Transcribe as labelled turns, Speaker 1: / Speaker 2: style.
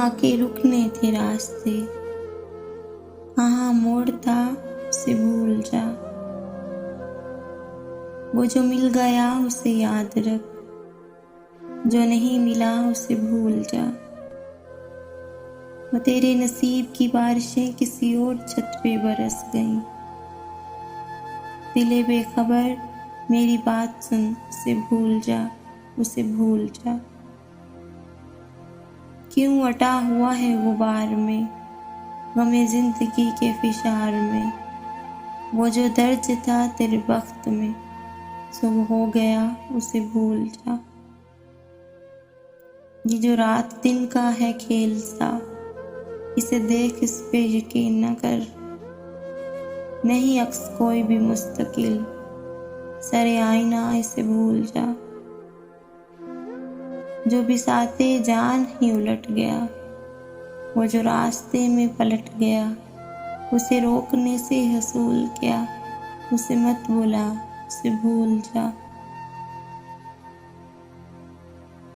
Speaker 1: कहाँ के रुकने थे रास्ते, कहाँ मोड़ था उसे भूल जा। वो जो मिल गया उसे याद रख, जो नहीं मिला उसे भूल जा। वो तेरे नसीब की बारिशें किसी और छत पे बरस गईं। दिले बेखबर मेरी बात सुन, उसे भूल जा, उसे भूल जा। क्यों अटा हुआ है वो बार में, गमे जिंदगी के फिशार में। वो जो दर्द था तेरे बख्त में, सो वो हो गया उसे भूल जा। ये जो रात दिन का है खेल सा, इसे देख इस पे यकीन न कर। नहीं अक्स कोई भी मुस्तकिल, सरे आईना इसे भूल जा। जो बिसाते जान ही उलट गया, वो जो रास्ते में पलट गया। उसे रोकने से हसूल क्या, उसे मत बुला, उसे भूल जा।